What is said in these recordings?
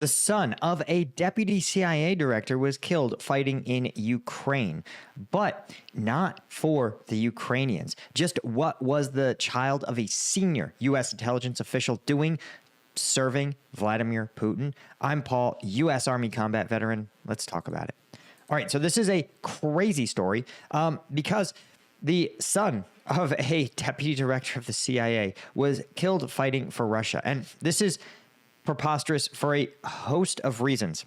The son of a deputy CIA director was killed fighting in Ukraine, but not for the Ukrainians. Just what was the child of a senior U.S. intelligence official doing serving Vladimir Putin? I'm Paul, U.S. Army combat veteran. Let's talk about it. All right, so this is a crazy story because the son of a deputy director of the CIA was killed fighting for Russia. And this is preposterous for a host of reasons.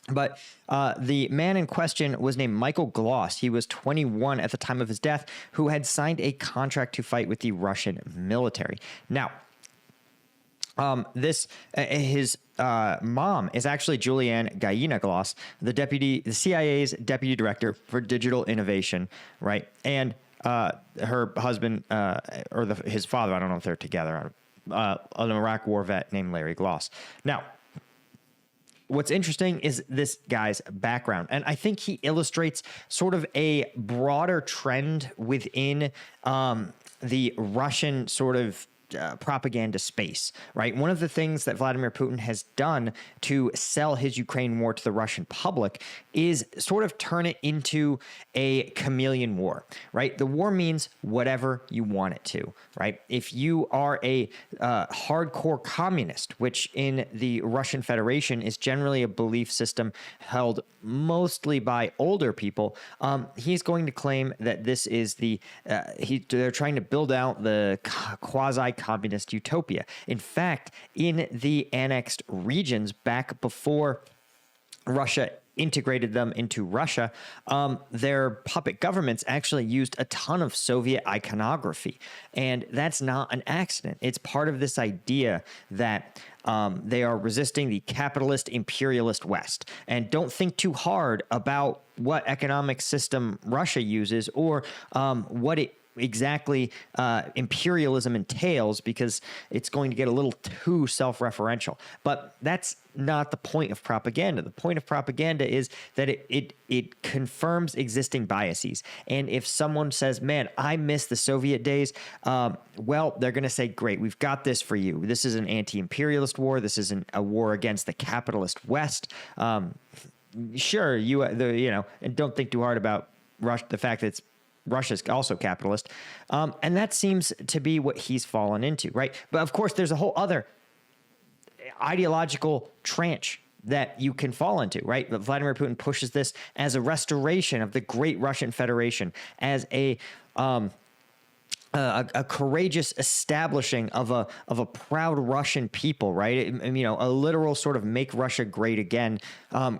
But the man in question was named Michael Gloss. He was 21 at the time of his death, who had signed a contract to fight with the Russian military. Now, his mom is actually Julianne Guyena Gloss, the CIA's deputy director for digital innovation, right? And her husband his father, I don't know if they're together, an Iraq war vet named Larry Gloss. Now, what's interesting is this guy's background, and I think he illustrates sort of a broader trend within the Russian sort of propaganda space, right? One of the things that Vladimir Putin has done to sell his Ukraine war to the Russian public is sort of turn it into a chameleon war, right? The war means whatever you want it to, right? If you are a hardcore communist, which in the Russian Federation is generally a belief system held mostly by older people, he's going to claim that this is they're trying to build out the quasi-communist utopia. In fact, in the annexed regions back before Russia integrated them into Russia, their puppet governments actually used a ton of Soviet iconography. And that's not an accident. It's part of this idea that they are resisting the capitalist imperialist West. And don't think too hard about what economic system Russia uses or what it exactly imperialism entails, because it's going to get a little too self-referential. But that's not the point of propaganda. The point of propaganda is that it confirms existing biases. And if someone says, man, I miss the Soviet days, well, they're going to say, great, we've got this for you. This is an anti-imperialist war. This isn't a war against the capitalist West. Sure, and don't think too hard about Russia, the fact that Russia's also capitalist. And that seems to be what he's fallen into, right? But of course, there's a whole other ideological tranche that you can fall into, right? But Vladimir Putin pushes this as a restoration of the great Russian Federation, as a courageous establishing of a proud Russian people, right? A literal sort of make Russia great again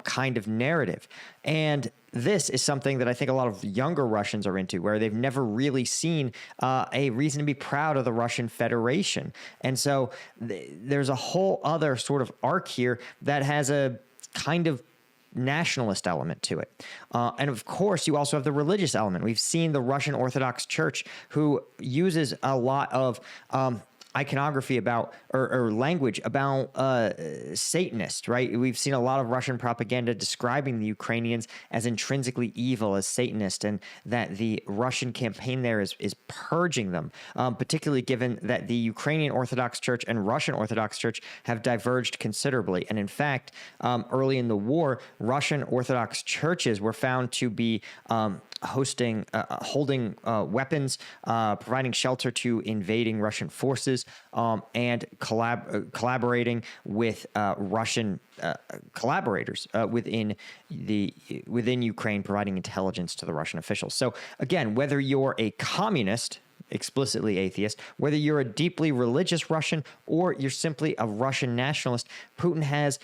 kind of narrative. And this is something that I think a lot of younger Russians are into, where they've never really seen a reason to be proud of the Russian Federation. And so there's a whole other sort of arc here that has a kind of nationalist element to it. And of course, you also have the religious element. We've seen the Russian Orthodox Church, who uses a lot of iconography about or language about Satanists, right? We've seen a lot of Russian propaganda describing the Ukrainians as intrinsically evil, as Satanist, and that the Russian campaign there is purging them, particularly given that the Ukrainian Orthodox Church and Russian Orthodox Church have diverged considerably. And in fact, early in the war, Russian Orthodox churches were found to be holding weapons, providing shelter to invading Russian forces, and collaborating with Russian collaborators within Ukraine, providing intelligence to the Russian officials. So again, whether you're a communist, explicitly atheist, whether you're a deeply religious Russian or you're simply a Russian nationalist, Putin has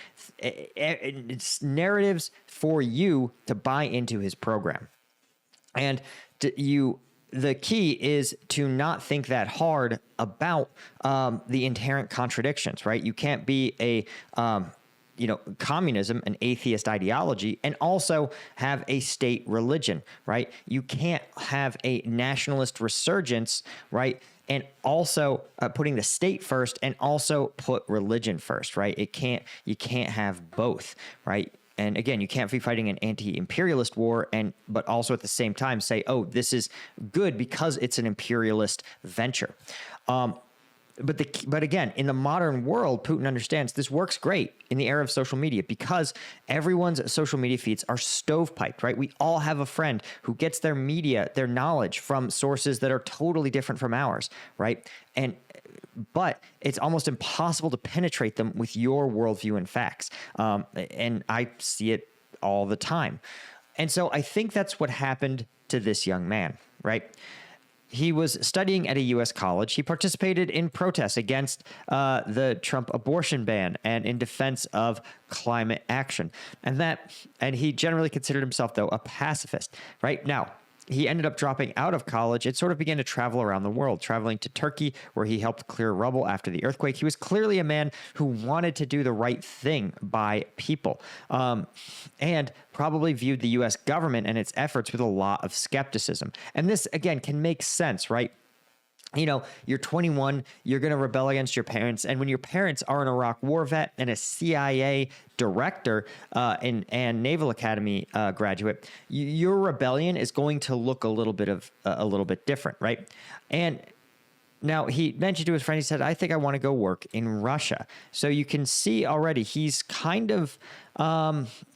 narratives for you to buy into his program. And the key is to not think that hard about the inherent contradictions, right? You can't be a communism, an atheist ideology, and also have a state religion, right? You can't have a nationalist resurgence, right? And also putting the state first and also put religion first, right? You can't have both, right? And again, you can't be fighting an anti-imperialist war but also at the same time say, oh, this is good because it's an imperialist venture. But again, in the modern world, Putin understands this works great in the era of social media because everyone's social media feeds are stovepiped, right? We all have a friend who gets their media, their knowledge from sources that are totally different from ours, right? But it's almost impossible to penetrate them with your worldview and facts. And I see it all the time. And so I think that's what happened to this young man, right? He was studying at a U.S. college. He participated in protests against the Trump abortion ban and in defense of climate action. And he generally considered himself, though, a pacifist. Right now, he ended up dropping out of college and sort of began to travel around the world, traveling to Turkey, where he helped clear rubble after the earthquake. He was clearly a man who wanted to do the right thing by people, and probably viewed the U.S. government and its efforts with a lot of skepticism. And this, again, can make sense, right? You know, you're 21, you're going to rebel against your parents. And when your parents are an Iraq war vet and a CIA director and Naval Academy graduate, your rebellion is going to look a little bit different, right? And now, he mentioned to his friend, he said, I think I want to go work in Russia. So you can see already he's kind of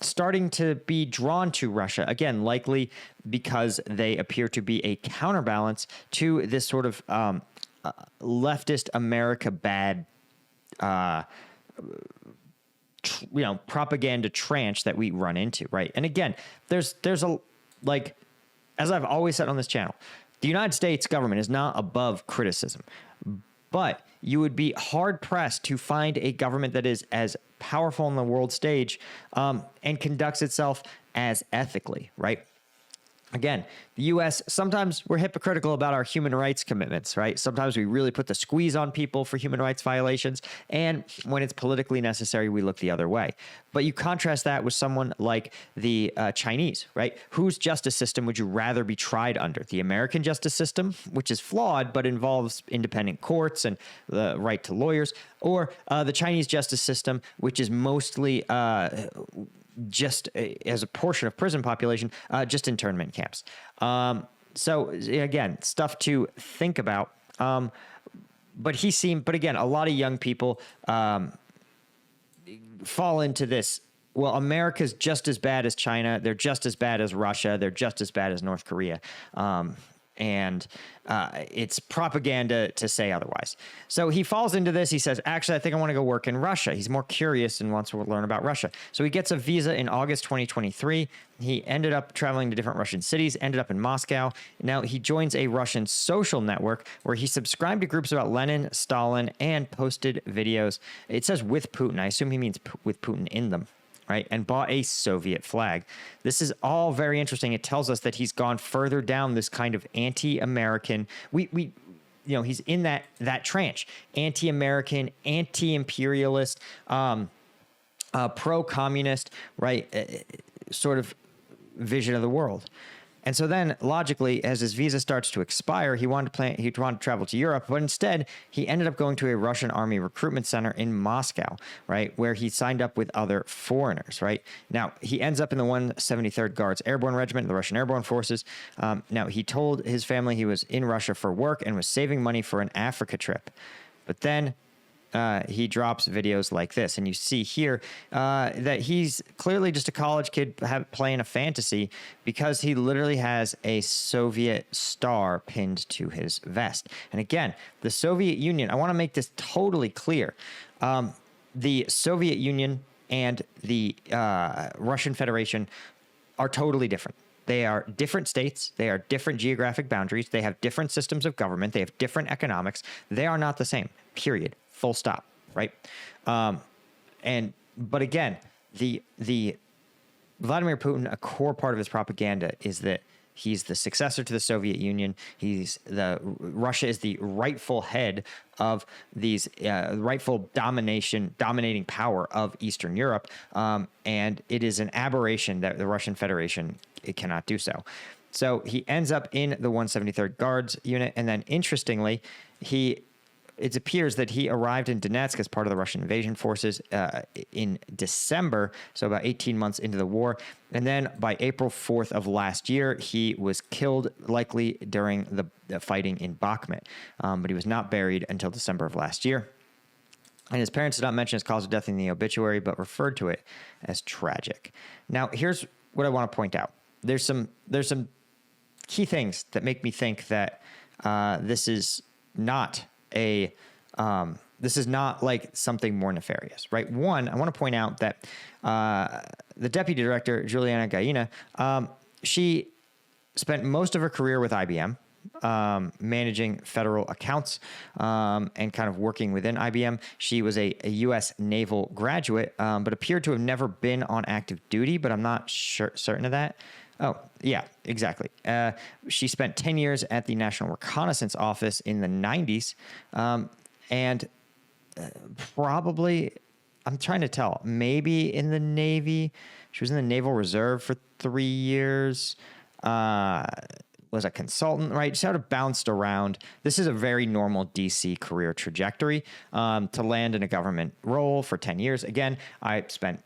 starting to be drawn to Russia. Again, likely because they appear to be a counterbalance to this sort of leftist America bad, propaganda tranche that we run into, right? And again, there's a, like, as I've always said on this channel, the United States government is not above criticism, but you would be hard-pressed to find a government that is as powerful on the world stage and conducts itself as ethically, right? Again, the U.S., sometimes we're hypocritical about our human rights commitments, right? Sometimes we really put the squeeze on people for human rights violations, and when it's politically necessary, we look the other way. But you contrast that with someone like the Chinese, right? Whose justice system would you rather be tried under? The American justice system, which is flawed but involves independent courts and the right to lawyers, or the Chinese justice system, which is mostly just as a portion of prison population, just internment camps. So again, stuff to think about. But again, a lot of young people fall into this. Well, America's just as bad as China. They're just as bad as Russia. They're just as bad as North Korea. And it's propaganda to say otherwise. So he falls into this. He says, actually, I think I want to go work in Russia. He's more curious and wants to learn about Russia. So he gets a visa in August 2023. He ended up traveling to different Russian cities, ended up in Moscow. Now he joins a Russian social network where he subscribed to groups about Lenin, Stalin, and posted videos. It says with Putin. I assume he means with Putin in them. Right, and bought a Soviet flag. This is all very interesting. It tells us that he's gone further down this kind of anti-American. He's in that tranche: anti-American, anti-imperialist, pro-communist, right? Sort of vision of the world. And so then, logically, as his visa starts to expire, he wanted to travel to Europe, but instead, he ended up going to a Russian army recruitment center in Moscow, right, where he signed up with other foreigners, right? Now, he ends up in the 173rd Guards Airborne Regiment, the Russian Airborne Forces. Now, he told his family he was in Russia for work and was saving money for an Africa trip. But then he drops videos like this. And you see here that he's clearly just a college kid playing a fantasy because he literally has a Soviet star pinned to his vest. And again, the Soviet Union, I want to make this totally clear. The Soviet Union and the Russian Federation are totally different. They are different states. They are different geographic boundaries. They have different systems of government. They have different economics. They are not the same, period. Full stop, right? But again, the Vladimir Putin, a core part of his propaganda is that he's the successor to the Soviet Union. Russia is the rightful head of these rightful dominating power of Eastern Europe, and it is an aberration that the Russian Federation cannot do so. So he ends up in the 173rd Guards unit, and then interestingly, he it appears that he arrived in Donetsk as part of the Russian invasion forces in December, so about 18 months into the war. And then by April 4th of last year, he was killed, likely during the fighting in Bakhmut. But he was not buried until December of last year. And his parents did not mention his cause of death in the obituary, but referred to it as tragic. Now, here's what I want to point out. There's some key things that make me think that this is not like something more nefarious, right? One, I want to point out that the deputy director, Juliana Gallina, she spent most of her career with IBM, managing federal accounts and kind of working within IBM. She was a U.S. naval graduate, but appeared to have never been on active duty, but I'm not certain of that. Oh, yeah, exactly. She spent 10 years at the National Reconnaissance Office in the 90s, and probably, I'm trying to tell, maybe in the Navy. She was in the Naval Reserve for 3 years, was a consultant, right? She sort of bounced around. This is a very normal DC career trajectory, to land in a government role for 10 years. Again, I spent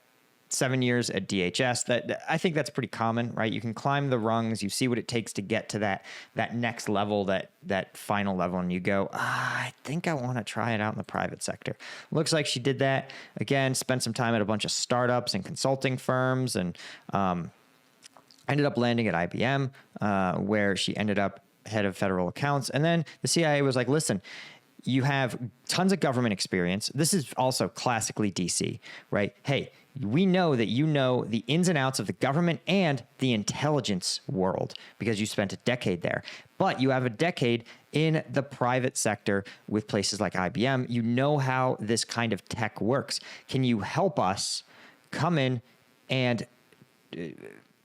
7 years at DHS. That I think that's pretty common, right? You can climb the rungs, you see what it takes to get to that next level, that final level, and you go, I think I want to try it out in the private sector. Looks like she did that. Again, spent some time at a bunch of startups and consulting firms, and ended up landing at IBM, where she ended up head of federal accounts. And then the CIA was like, listen, you have tons of government experience. This is also classically DC, right? Hey, we know that you know the ins and outs of the government and the intelligence world because you spent a decade there. But you have a decade in the private sector with places like IBM. You know how this kind of tech works. Can you help us come in and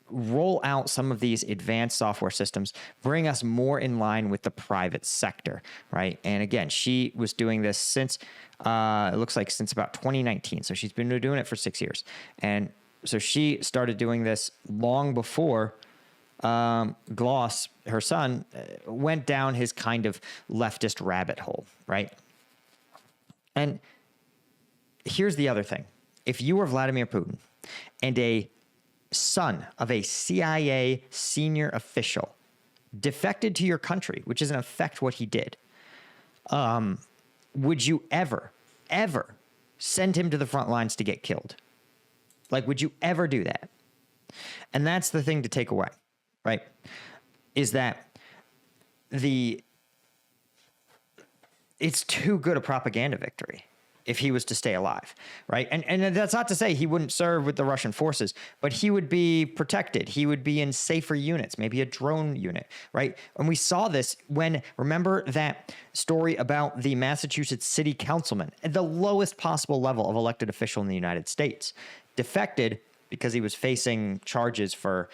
roll out some of these advanced software systems, bring us more in line with the private sector, right? And again, she was doing this since, it looks like since about 2019. So she's been doing it for 6 years. And so she started doing this long before Gloss, her son, went down his kind of leftist rabbit hole, right? And here's the other thing. If you were Vladimir Putin and a son of a CIA senior official defected to your country, which is in effect what he did, would you ever send him to the front lines to get killed? Like, would you ever do that? And that's the thing to take away, right? Is that it's too good a propaganda victory if he was to stay alive, right? And that's not to say he wouldn't serve with the Russian forces, but he would be protected. He would be in safer units, maybe a drone unit, right? And we saw this when, remember that story about the Massachusetts city councilman at the lowest possible level of elected official in the United States, defected because he was facing charges for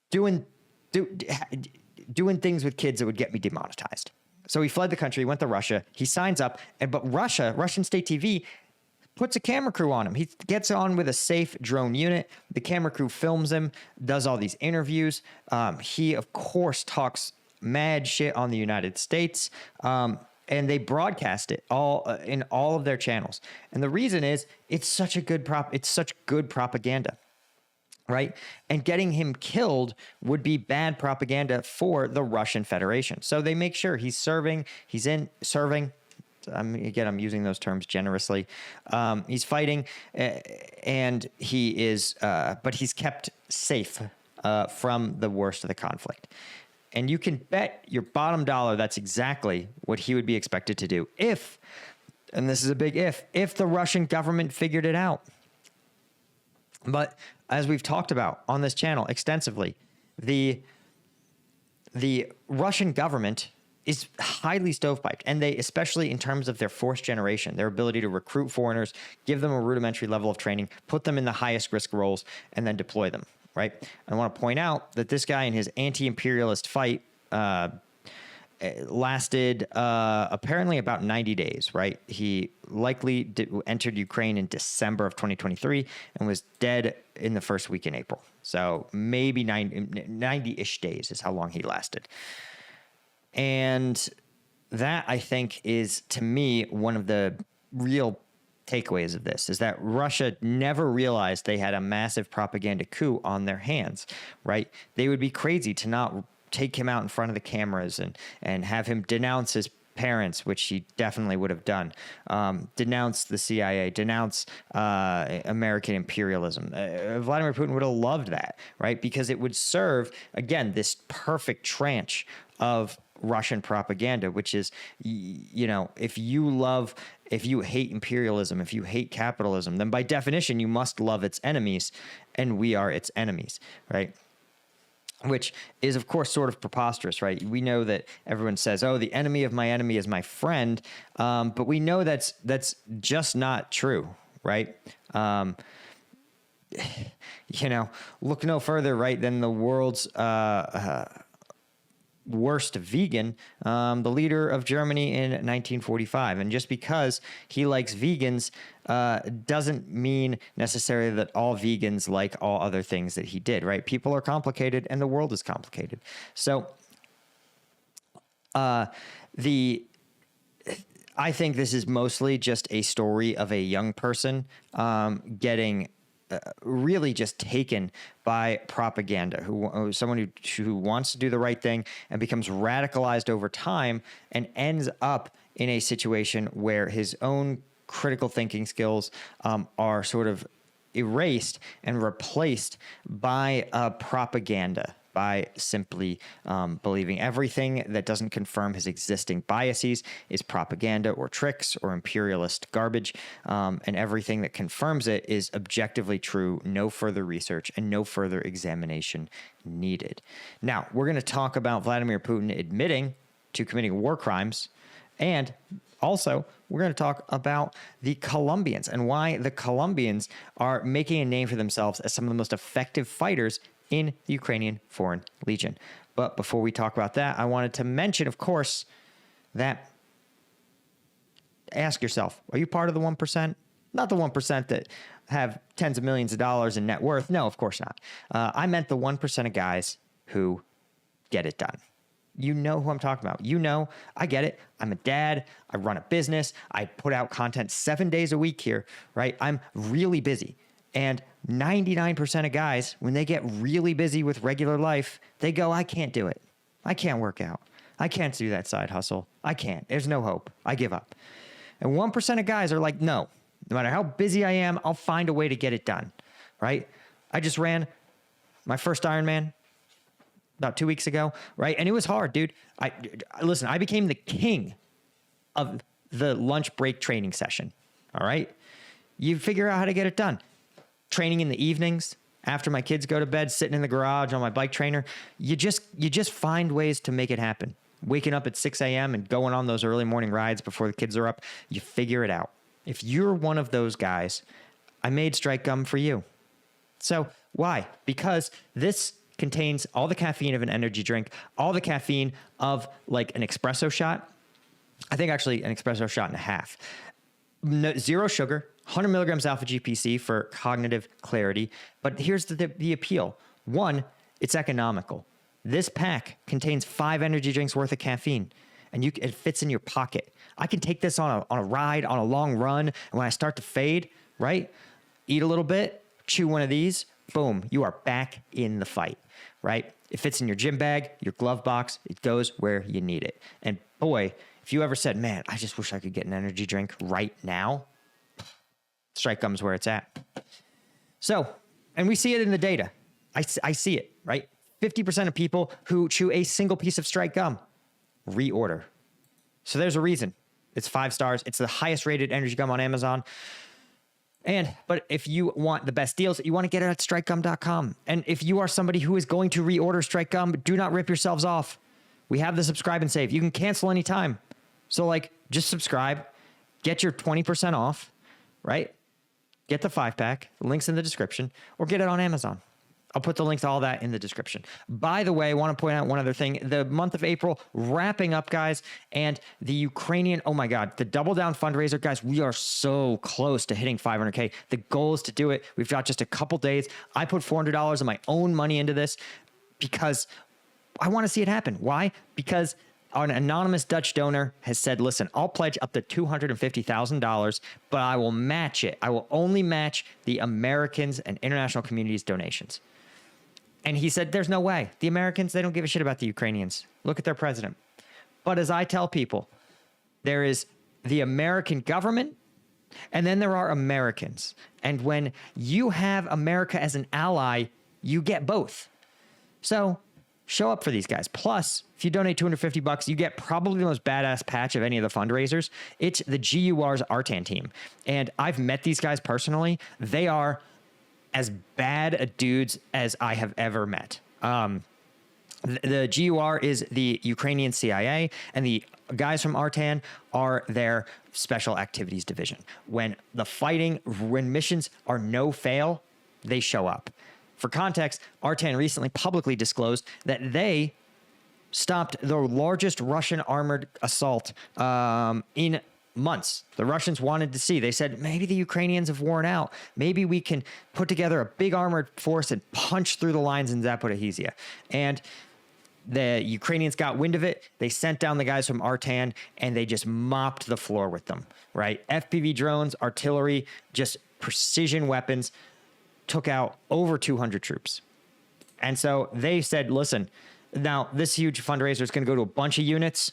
doing things with kids that would get me demonetized. So he fled the country, went to Russia. He signs up, but Russian state TV puts a camera crew on him. He gets on with a safe drone unit. The camera crew films him, does all these interviews. He, of course, talks mad shit on the United States, and they broadcast it all in all of their channels. And the reason is it's such good propaganda. Right? And getting him killed would be bad propaganda for the Russian Federation. So they make sure he's serving. I'm using those terms generously. He's fighting, and he is, but he's kept safe from the worst of the conflict. And you can bet your bottom dollar that's exactly what he would be expected to do if, and this is a big if the Russian government figured it out. But as we've talked about on this channel extensively, the Russian government is highly stovepiped, and they, especially in terms of their force generation, their ability to recruit foreigners, give them a rudimentary level of training, put them in the highest risk roles, and then deploy them, right? I want to point out that this guy in his anti-imperialist fight lasted apparently about 90 days, right? He likely entered Ukraine in December of 2023 and was dead in the first week in April. So maybe 90-ish days is how long he lasted. And that, I think, is, to me, one of the real takeaways of this, is that Russia never realized they had a massive propaganda coup on their hands, right? They would be crazy to not take him out in front of the cameras and have him denounce his parents, which he definitely would have done, denounce the CIA, denounce American imperialism. Vladimir Putin would have loved that, right? Because it would serve, again, this perfect tranche of Russian propaganda, which is, you know, if you hate imperialism, if you hate capitalism, then by definition, you must love its enemies, and we are its enemies, right? Which is, of course, sort of preposterous, right? We know that everyone says, oh, the enemy of my enemy is my friend. But we know that's just not true, right? You know, look no further, right, than the world's worst vegan, the leader of Germany in 1945. And just because he likes vegans doesn't mean necessarily that all vegans like all other things that he did, right? People are complicated and the world is complicated. So I think this is mostly just a story of a young person getting really just taken by propaganda, someone who wants to do the right thing and becomes radicalized over time and ends up in a situation where his own critical thinking skills are sort of erased and replaced by propaganda, by simply believing everything that doesn't confirm his existing biases is propaganda or tricks or imperialist garbage, and everything that confirms it is objectively true, no further research and no further examination needed. Now, we're going to talk about Vladimir Putin admitting to committing war crimes, and also, we're going to talk about the Colombians and why the Colombians are making a name for themselves as some of the most effective fighters in the Ukrainian Foreign Legion. But before we talk about that, I wanted to mention, of course, that ask yourself, are you part of the 1%? Not the 1% that have tens of millions of dollars in net worth. No, of course not. I meant the 1% of guys who get it done. You know who I'm talking about. You know, I get it. I'm a dad. I run a business. I put out content 7 days a week here, right? I'm really busy. And 99% of guys, when they get really busy with regular life, they go, I can't do it. I can't work out. I can't do that side hustle. I can't. There's no hope. I give up. And 1% of guys are like, no matter how busy I am, I'll find a way to get it done, right? I just ran my first Ironman about 2 weeks ago, right? And it was hard, dude. Listen, I became the king of the lunch break training session, all right? You figure out how to get it done. Training in the evenings, after my kids go to bed, sitting in the garage on my bike trainer, you just find ways to make it happen. Waking up at 6 a.m. and going on those early morning rides before the kids are up, you figure it out. If you're one of those guys, I made Strike Gum for you. So why? Because this contains all the caffeine of an energy drink, all the caffeine of like an espresso shot. I think actually an espresso shot and a half. No, zero sugar, 100 milligrams alpha GPC for cognitive clarity. But here's the appeal. One, it's economical. This pack contains 5 energy drinks worth of caffeine, and it fits in your pocket. I can take this on a ride, on a long run, and when I start to fade, right, eat a little bit, chew one of these, boom, you are back in the fight, right? It fits in your gym bag, your glove box. It goes where you need it. And boy, if you ever said, man, I just wish I could get an energy drink right now, Strike Gum's where it's at. So, and we see it in the data. I see it, right? 50% of people who chew a single piece of Strike Gum reorder. So there's a reason. It's 5 stars. It's the highest rated energy gum on Amazon. But if you want the best deals, you want to get it at strikegum.com. And if you are somebody who is going to reorder Strike Gum, do not rip yourselves off. We have the subscribe and save. You can cancel anytime. So just subscribe, get your 20% off, right? Get the 5-pack, the link's in the description, or get it on Amazon. I'll put the link to all that in the description. By the way, I want to point out one other thing. The month of April wrapping up, guys, and the Ukrainian, oh my God, the Double Down fundraiser, guys, we are so close to hitting 500K. The goal is to do it. We've got just a couple days. I put $400 of my own money into this because I want to see it happen. Why? Because an anonymous Dutch donor has said, listen, I'll pledge up to $250,000, but I will match it. I will only match the Americans and international community's donations. And he said, there's no way. The Americans, they don't give a shit about the Ukrainians. Look at their president. But as I tell people, there is the American government, and then there are Americans. And when you have America as an ally, you get both. So show up for these guys. Plus, if you donate $250, you get probably the most badass patch of any of the fundraisers. It's the GUR's Artan team. And I've met these guys personally. They are as bad a dudes as I have ever met. The GUR is the Ukrainian CIA, and the guys from Artan are their special activities division. When missions are no fail, they show up. For context, Artan recently publicly disclosed that they stopped the largest Russian armored assault in months. The Russians wanted to see. They said, maybe the Ukrainians have worn out. Maybe we can put together a big armored force and punch through the lines in Zaporizhzhia. And the Ukrainians got wind of it. They sent down the guys from Artan, and they just mopped the floor with them, right? FPV drones, artillery, just precision weapons, took out over 200 troops. And so they said, listen, now this huge fundraiser is going to go to a bunch of units,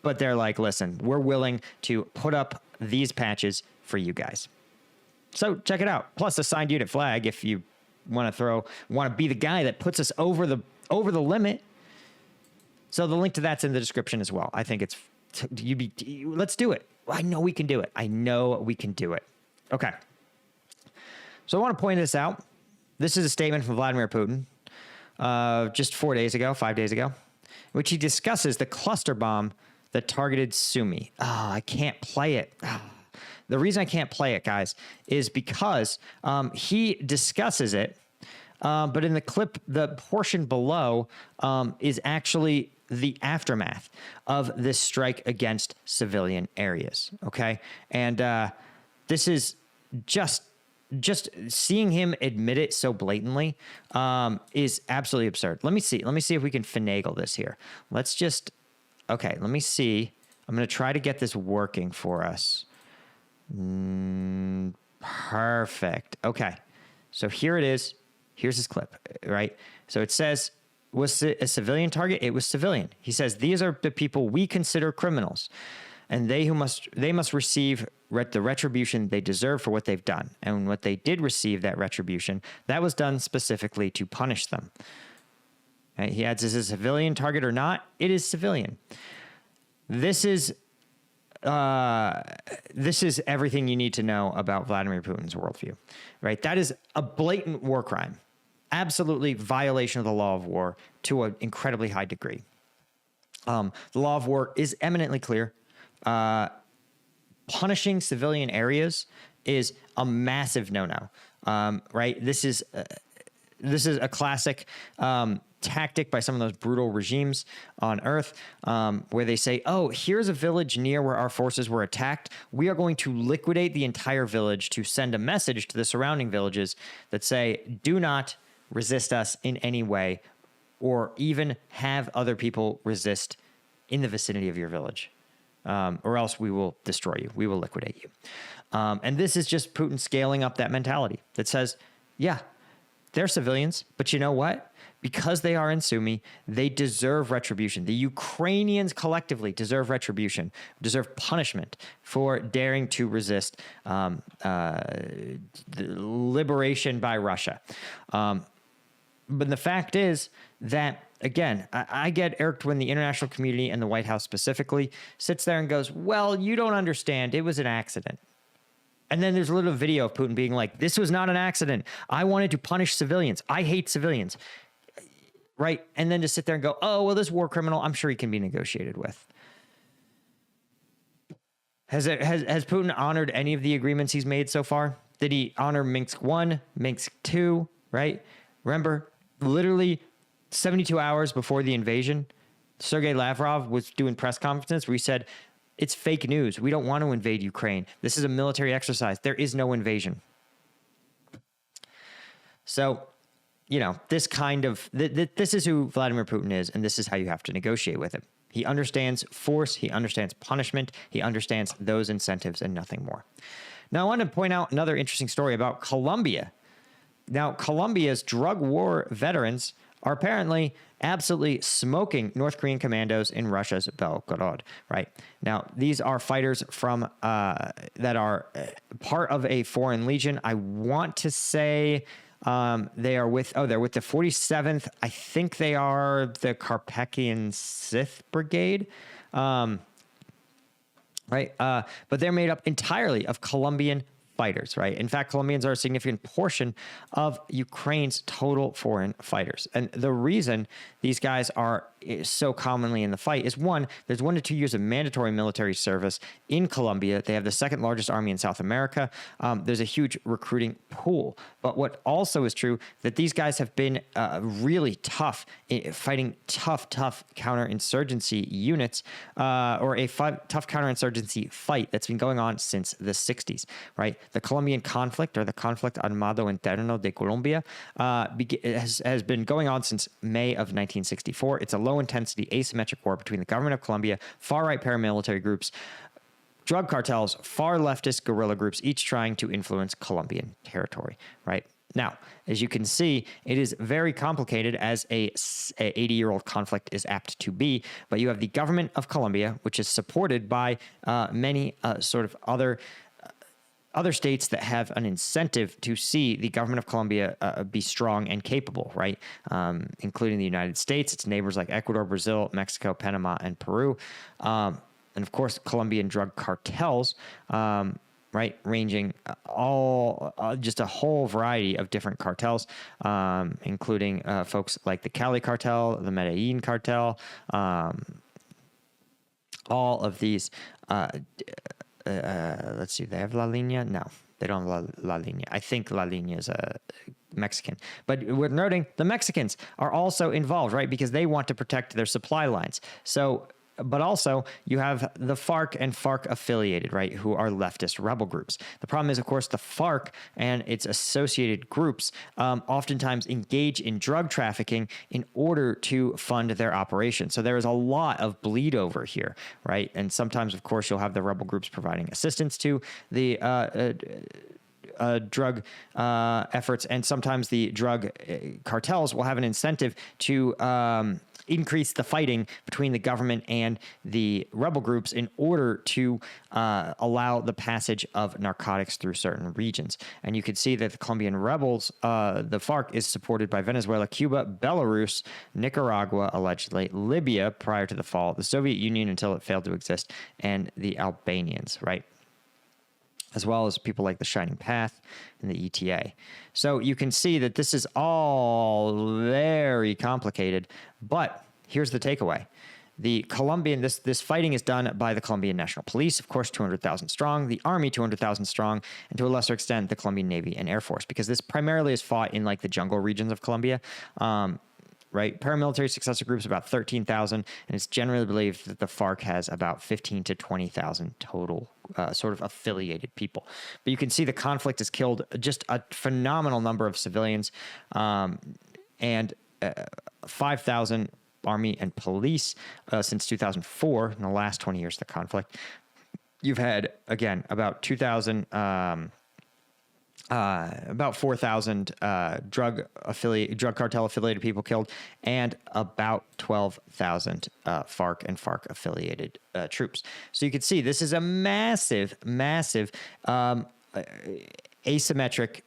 but they're like, listen, we're willing to put up these patches for you guys. So check it out. Plus a signed unit flag if you want to be the guy that puts us over the limit. So the link to that's in the description as well. I think it's let's do it. I know we can do it. I know we can do it. Okay. So I want to point this out. This is a statement from Vladimir Putin just 5 days ago, which he discusses the cluster bomb that targeted Sumy. Oh, I can't play it. Oh. The reason I can't play it, guys, is because he discusses it, but in the clip, the portion below is actually the aftermath of this strike against civilian areas. Okay. And this is just seeing him admit it so blatantly is absolutely absurd. Let me see if we can finagle this here. Let me see. I'm going to try to get this working for us. Perfect. Okay. So here it is. Here's his clip, right? So it says, was it a civilian target? It was civilian. He says, these are the people we consider criminals, and they must receive the retribution they deserve for what they've done. And what they did receive, that retribution, that was done specifically to punish them. And he adds, is it a civilian target or not? It is civilian. This is everything you need to know about Vladimir Putin's worldview, right? That is a blatant war crime. Absolutely violation of the law of war to an incredibly high degree. The law of war is eminently clear. Punishing civilian areas is a massive no-no, right? This is a classic tactic by some of those brutal regimes on Earth, where they say, oh, here's a village near where our forces were attacked. We are going to liquidate the entire village to send a message to the surrounding villages that say, do not resist us in any way, or even have other people resist in the vicinity of your village. Or else we will destroy you. We will liquidate you. And this is just Putin scaling up that mentality that says, yeah, they're civilians, but you know what? Because they are in Sumy, they deserve retribution. The Ukrainians collectively deserve retribution, deserve punishment for daring to resist the liberation by Russia. But the fact is that, again, I get irked when the international community and the White House specifically sits there and goes, well, you don't understand. It was an accident. And then there's a little video of Putin being like, this was not an accident. I wanted to punish civilians. I hate civilians. Right? And then just sit there and go, oh, well, this war criminal, I'm sure he can be negotiated with. Has Putin honored any of the agreements he's made so far? Did he honor Minsk 1, Minsk 2, right? Remember, literally 72 hours before the invasion, Sergei Lavrov was doing press conferences where he said, it's fake news. We don't want to invade Ukraine. This is a military exercise. There is no invasion. So, you know, this is who Vladimir Putin is, and this is how you have to negotiate with him. He understands force. He understands punishment. He understands those incentives and nothing more. Now, I want to point out another interesting story about Colombia. Now, Colombia's drug war veterans are apparently absolutely smoking North Korean commandos in Russia's Belgorod, right? Now, these are fighters from that are part of a foreign legion. I want to say they're with the 47th. I think they are the Carpathian Sith Brigade. Right. But they're made up entirely of Colombian fighters, right? In fact, Colombians are a significant portion of Ukraine's total foreign fighters. And the reason these guys are so commonly in the fight is, one, there's 1 to 2 years of mandatory military service in Colombia. They have the second largest army in South America. There's a huge recruiting pool. But what also is true, that these guys have been really tough, fighting tough counterinsurgency units, or a tough counterinsurgency fight that's been going on since the 60s, right? The Colombian conflict, or the Conflict Armado Interno de Colombia, has been going on since May of 1964. It's a low-intensity asymmetric war between the government of Colombia, far-right paramilitary groups, drug cartels, far leftist guerrilla groups, each trying to influence Colombian territory, right? Now, as you can see, it is very complicated, as a 80-year-old conflict is apt to be, but you have the government of Colombia, which is supported by many sort of other states that have an incentive to see the government of Colombia be strong and capable, right? Including the United States, its neighbors like Ecuador, Brazil, Mexico, Panama, and Peru. And of course, Colombian drug cartels, right? Ranging just a whole variety of different cartels, including folks like the Cali cartel, the Medellin cartel, all of these. Let's see, they have La Linea? No, they don't have La Linea. I think La Linea is a Mexican. But we're noting the Mexicans are also involved, right? Because they want to protect their supply lines. So, but also you have the FARC and FARC affiliated, right, who are leftist rebel groups. The problem is, of course, the FARC and its associated groups oftentimes engage in drug trafficking in order to fund their operations. So there is a lot of bleed over here, right? And sometimes, of course, you'll have the rebel groups providing assistance to the drug efforts, and sometimes the drug cartels will have an incentive to increase the fighting between the government and the rebel groups in order to allow the passage of narcotics through certain regions. And you can see that the Colombian rebels, the FARC, is supported by Venezuela, Cuba, Belarus, Nicaragua, allegedly, Libya prior to the fall, the Soviet Union until it failed to exist, and the Albanians, right? As well as people like the Shining Path and the ETA. So you can see that this is all very complicated, but here's the takeaway. The Colombian, this fighting is done by the Colombian National Police, of course, 200,000 strong, the Army, 200,000 strong, and to a lesser extent, the Colombian Navy and Air Force, because this primarily is fought in like the jungle regions of Colombia. Right? Paramilitary successor groups about 13,000, and it's generally believed that the FARC has about 15 to 20,000 total sort of affiliated people. But you can see the conflict has killed just a phenomenal number of civilians, and 5,000 army and police since 2004, in the last 20 years of the conflict. You've had, again, about 2,000... about 4,000 drug cartel affiliated people killed, and about 12,000 FARC and FARC affiliated troops. So you can see this is a massive asymmetric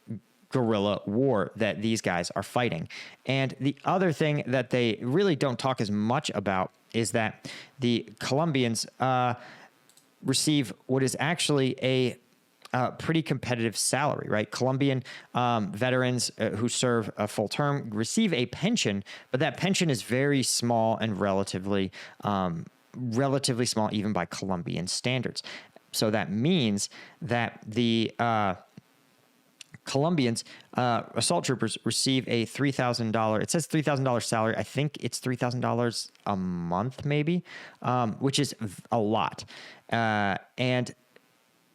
guerrilla war that these guys are fighting. And the other thing that they really don't talk as much about is that the Colombians receive what is actually a pretty competitive salary, right? Colombian veterans who serve a full term receive a pension, but that pension is very small and relatively small even by Colombian standards. So that means that the Colombians, assault troopers, receive a $3,000, it says $3,000 salary. I think it's $3,000 a month maybe, which is a lot. And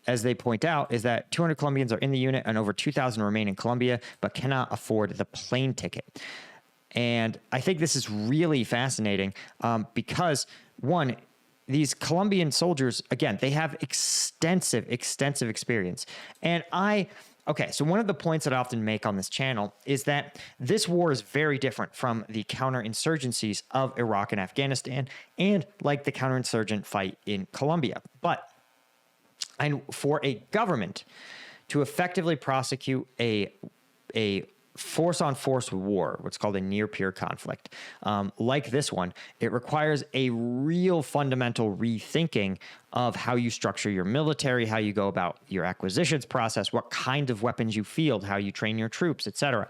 as they point out, is that 200 Colombians are in the unit and over 2,000 remain in Colombia, but cannot afford the plane ticket. And I think this is really fascinating because, one, these Colombian soldiers, again, they have extensive experience. And so one of the points that I often make on this channel is that this war is very different from the counterinsurgencies of Iraq and Afghanistan and like the counterinsurgent fight in Colombia. And for a government to effectively prosecute a force-on-force war, what's called a near-peer conflict, like this one, it requires a real fundamental rethinking of how you structure your military, how you go about your acquisitions process, what kind of weapons you field, how you train your troops, etc.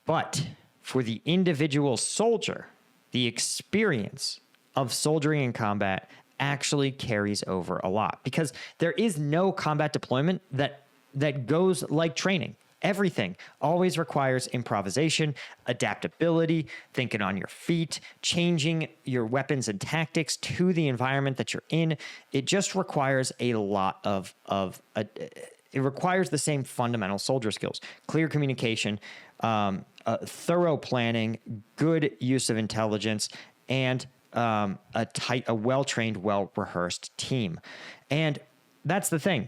But for the individual soldier, the experience of soldiering in combat actually carries over a lot, because there is no combat deployment that goes like training. Everything always requires improvisation, adaptability, thinking on your feet, changing your weapons and tactics to the environment that you're in. It just requires a lot it requires the same fundamental soldier skills: clear communication, thorough planning, good use of intelligence, and a well-trained, well-rehearsed team. And that's the thing.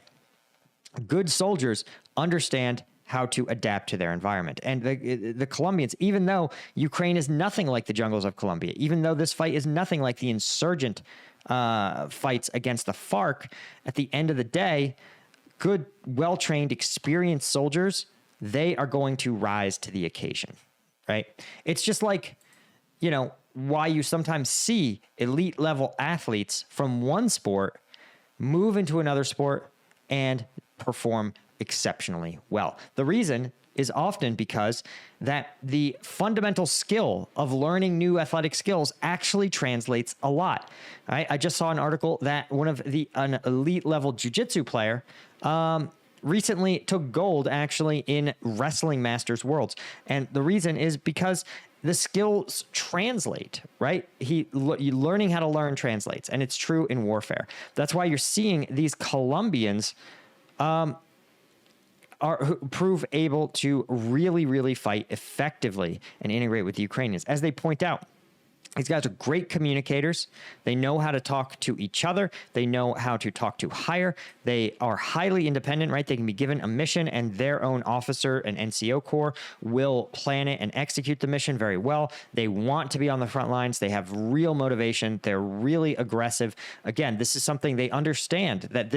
Good soldiers understand how to adapt to their environment. And the Colombians, even though Ukraine is nothing like the jungles of Colombia, even though this fight is nothing like the insurgent fights against the FARC, at the end of the day, good, well-trained, experienced soldiers, they are going to rise to the occasion, right? It's just like, why you sometimes see elite level athletes from one sport move into another sport and perform exceptionally well. The reason is often because that the fundamental skill of learning new athletic skills actually translates a lot. Right? I just saw an article that an elite level jiu-jitsu player recently took gold actually in Wrestling Masters Worlds. And the reason is because the skills translate, right? Learning how to learn translates, and it's true in warfare. That's why you're seeing these Colombians who prove able to really, really fight effectively and integrate with the Ukrainians. As they point out, these guys are great communicators. They know how to talk to each other. They know how to talk to higher. They are highly independent, right? They can be given a mission and their own officer and NCO corps will plan it and execute the mission very well. They want to be on the front lines. They have real motivation. They're really aggressive. Again, this is something they understand, that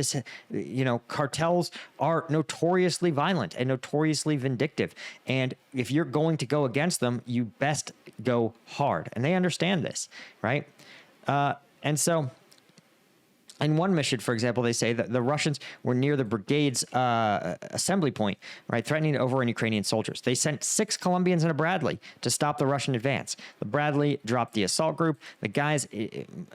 cartels are notoriously violent and notoriously vindictive. And if you're going to go against them, you best go hard. And they understand this, right? And so in one mission, for example, they say that the Russians were near the brigade's assembly point, right, threatening to overrun Ukrainian soldiers. They sent 6 Colombians in a Bradley to stop the Russian advance. The Bradley dropped the assault group. The guys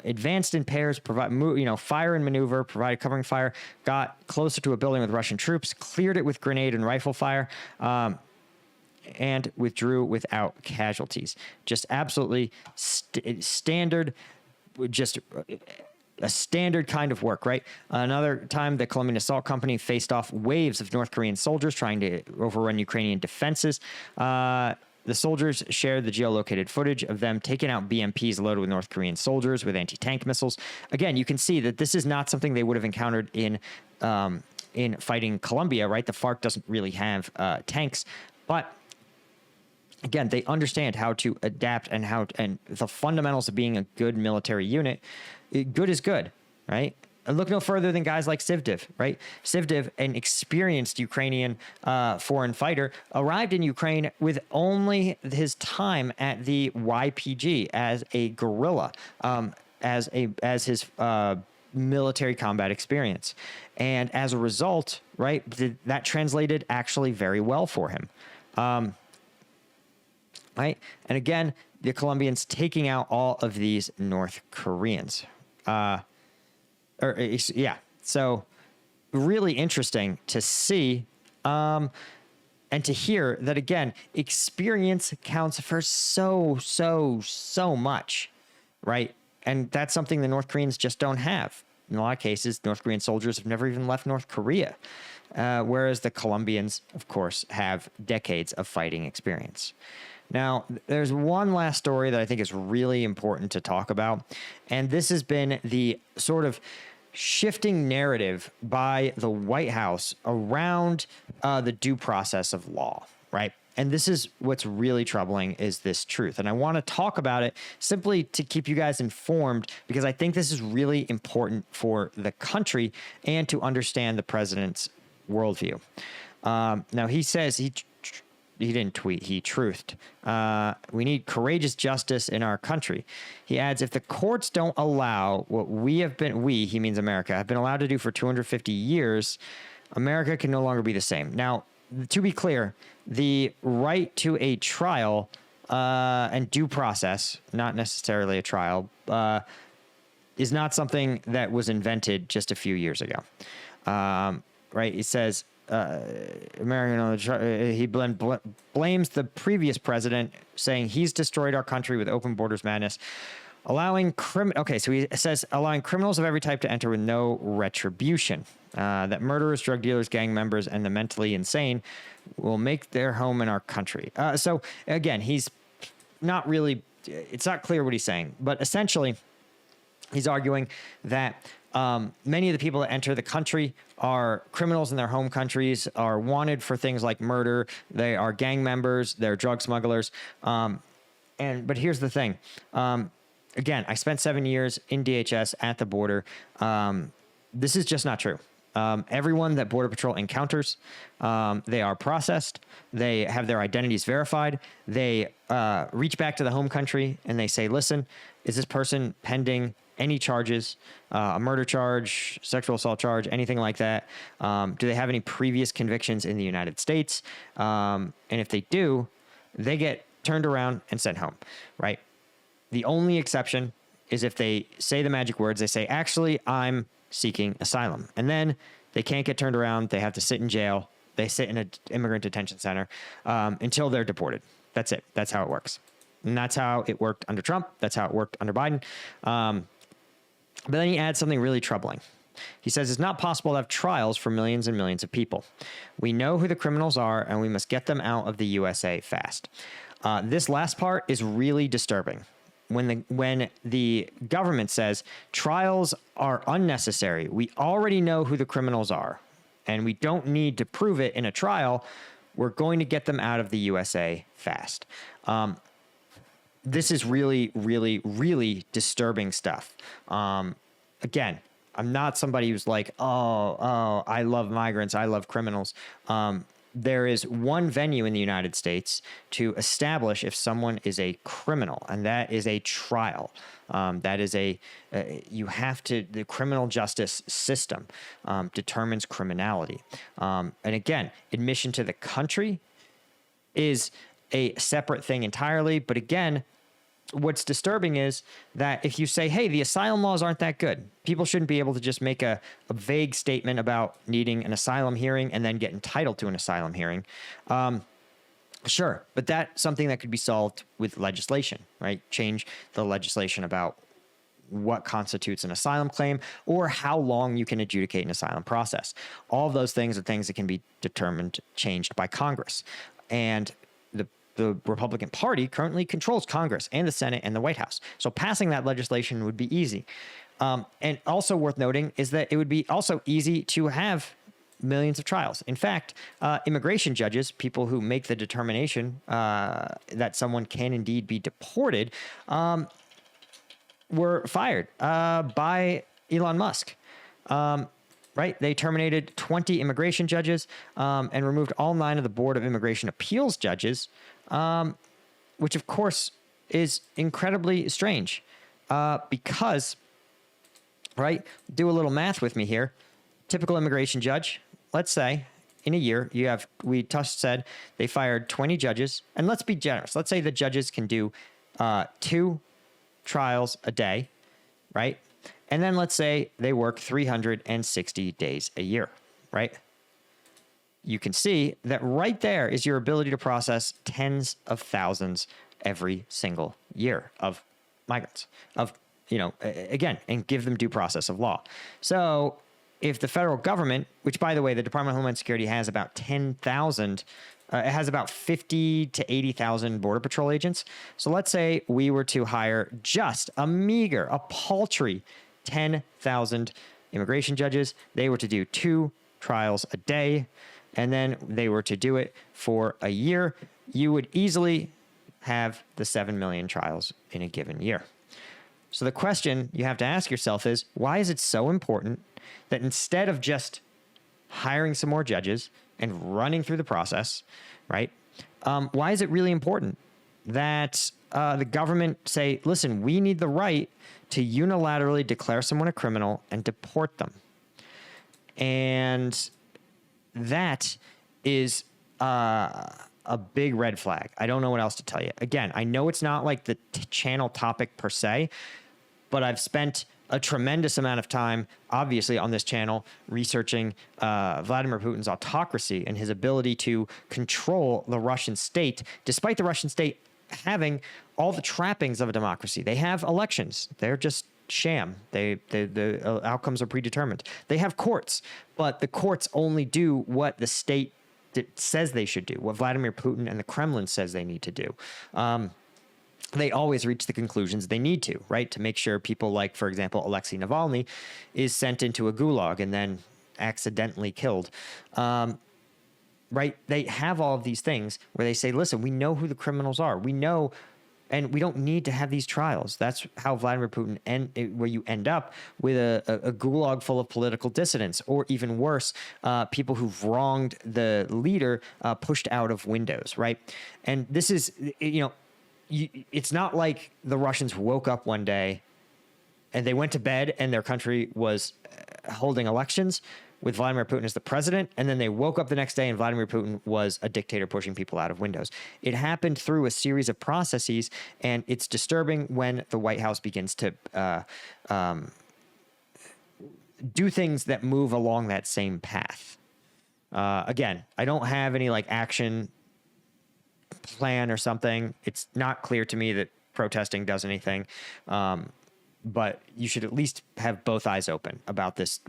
advanced in pairs, fire and maneuver, provided covering fire, got closer to a building with Russian troops, cleared it with grenade and rifle fire, and withdrew without casualties. Just absolutely standard, just a standard kind of work, right? Another time, the Colombian Assault Company faced off waves of North Korean soldiers trying to overrun Ukrainian defenses. The soldiers shared the geolocated footage of them taking out BMPs loaded with North Korean soldiers with anti-tank missiles. Again, you can see that this is not something they would have encountered in fighting Colombia, right? The FARC doesn't really have tanks, but again, they understand how to adapt and the fundamentals of being a good military unit. Good is good, right? And look no further than guys like Sivdiv, right? Sivdiv, an experienced Ukrainian foreign fighter, arrived in Ukraine with only his time at the YPG as a guerrilla, as his military combat experience. And as a result, right, that translated actually very well for him. Right? And again, the Colombians taking out all of these North Koreans. So really interesting to see and to hear that, again, experience counts for so much, right? And that's something the North Koreans just don't have. In a lot of cases, North Korean soldiers have never even left North Korea, whereas the Colombians, of course, have decades of fighting experience. Now, there's one last story that I think is really important to talk about, and this has been the sort of shifting narrative by the White House around the due process of law, right? And this is what's really troubling, is this truth. And I want to talk about it simply to keep you guys informed, because I think this is really important for the country and to understand the president's worldview. Now, he says he didn't tweet, he truthed. We need courageous justice in our country. He adds, if the courts don't allow what he means America, have been allowed to do for 250 years, America can no longer be the same. Now, to be clear, the right to a trial and due process, not necessarily a trial, is not something that was invented just a few years ago. Right? It says, he blames the previous president, saying he's destroyed our country with open borders madness, allowing so he says allowing criminals of every type to enter with no retribution. That murderers, drug dealers, gang members, and the mentally insane will make their home in our country. So again, he's not really. It's not clear what he's saying, but essentially, he's arguing that many of the people that enter the country are criminals in their home countries, are wanted for things like murder. They are gang members. They're drug smugglers. But here's the thing. Again, I spent 7 years in DHS at the border. This is just not true. Everyone that Border Patrol encounters, they are processed. They have their identities verified. They reach back to the home country and they say, listen, is this person pending any charges, a murder charge, sexual assault charge, anything like that? Do they have any previous convictions in the United States? And if they do, they get turned around and sent home, right? The only exception is if they say the magic words. They say, actually, I'm seeking asylum. And then they can't get turned around. They have to sit in jail. They sit in an immigrant detention center until they're deported. That's it. That's how it works. And that's how it worked under Trump. That's how it worked under Biden. But then he adds something really troubling. He says it's not possible to have trials for millions and millions of people. We know who the criminals are, and we must get them out of the USA fast. This last part is really disturbing. When the government says trials are unnecessary, we already know who the criminals are, and we don't need to prove it in a trial. We're going to get them out of the USA fast. This is really, really, really disturbing stuff. Again, I'm not somebody who's like, oh, I love migrants, I love criminals. There is one venue in the United States to establish if someone is a criminal, and that is a trial. That is the criminal justice system determines criminality. And again, admission to the country is a separate thing entirely. But again, what's disturbing is that if you say, hey, the asylum laws aren't that good, people shouldn't be able to just make a vague statement about needing an asylum hearing and then get entitled to an asylum hearing. Sure, but that's something that could be solved with legislation, right? Change the legislation about what constitutes an asylum claim or how long you can adjudicate an asylum process. All of those things are things that can be changed by Congress. And the Republican Party currently controls Congress and the Senate and the White House. So passing that legislation would be easy. And also worth noting is that it would be also easy to have millions of trials. In fact, immigration judges, people who make the determination that someone can indeed be deported, were fired by Elon Musk. Right? They terminated 20 immigration judges and removed all 9 of the Board of Immigration Appeals judges, which, of course, is incredibly strange because, right, do a little math with me here. Typical immigration judge, let's say in a year, we just said they fired 20 judges. And let's be generous. Let's say the judges can do 2 trials a day, right? And then let's say they work 360 days a year, right? You can see that right there is your ability to process tens of thousands every single year of migrants, again, and give them due process of law. So if the federal government, which, by the way, the Department of Homeland Security has about 10,000 it has about 50 to 80,000 Border Patrol agents. So let's say we were to hire just a paltry 10,000 immigration judges. They were to do 2 trials a day, and then they were to do it for a year. You would easily have the 7 million trials in a given year. So the question you have to ask yourself is, why is it so important that instead of just hiring some more judges and running through the process, right? Why is it really important that the government say, listen, we need the right to unilaterally declare someone a criminal and deport them? And that is a big red flag. I don't know what else to tell you. Again, I know it's not like the channel topic per se, but I've spent a tremendous amount of time, obviously, on this channel researching Vladimir Putin's autocracy and his ability to control the Russian state, despite the Russian state having all the trappings of a democracy. They have elections. They're just sham. The outcomes are predetermined. They have courts, but the courts only do what the state says they should do, what Vladimir Putin and the Kremlin says they need to do. They always reach the conclusions they need to, right? To make sure people like, for example, Alexei Navalny is sent into a gulag and then accidentally killed. Right? They have all of these things where they say, listen, we know who the criminals are. We know, and we don't need to have these trials. That's how Vladimir Putin, where you end up with a gulag full of political dissidents, or even worse, people who've wronged the leader pushed out of windows, right? And this is, it's not like the Russians woke up one day and they went to bed and their country was holding elections with Vladimir Putin as the president, and then they woke up the next day and Vladimir Putin was a dictator pushing people out of windows. It happened through a series of processes, and it's disturbing when the White House begins to do things that move along that same path. Again, I don't have any action plan or something. It's not clear to me that protesting does anything. But you should at least have both eyes open about this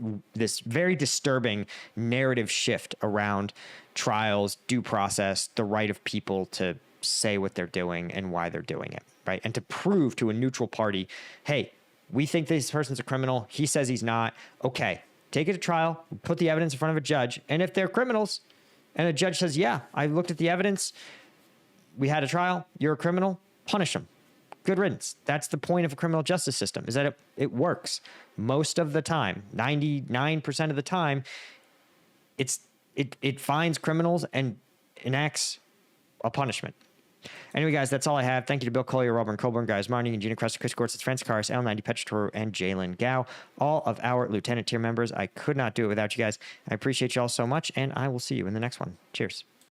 very disturbing narrative shift around trials, due process, the right of people to say what they're doing and why they're doing it, right? And to prove to a neutral party, hey, we think this person's a criminal. He says he's not. Okay, take it to trial, put the evidence in front of a judge. And if they're criminals and a judge says, yeah, I looked at the evidence, we had a trial, you're a criminal, punish them. Good riddance. That's the point of a criminal justice system, is that it works most of the time. 99% of the time, it finds criminals and enacts a punishment. Anyway, guys, that's all I have. Thank you to Bill Collier, Robert Colburn, Guys Marnie, and Gina Cresta, Chris Gortz, Francis Karis, L90, Petra, and Jalen Gao, all of our lieutenant tier members. I could not do it without you guys. I appreciate you all so much, and I will see you in the next one. Cheers.